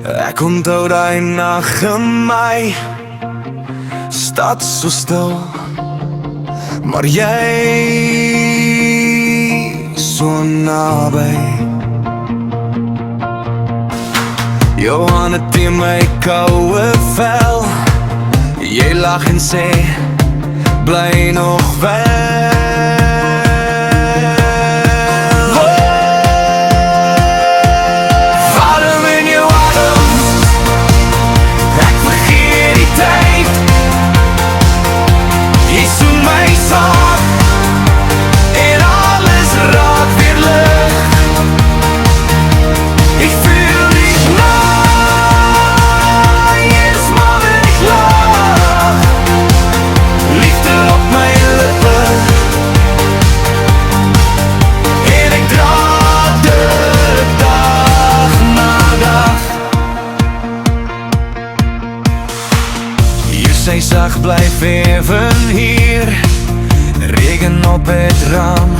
Ek onthou daai nag in my stad so stil, maar jy so naby. Jou hande teen my koue vel, jy lag en sê, bly nog wel. Adem in jou adem, ek vergeet die tyd. Jy soen my sak en alles raak weer lig. Ek voel die naai, jedes maal wanneer ek lag, liefde op my lippe, en ek dra dit dag na dag. Jy sê sag blyf even hier, regen op het raam,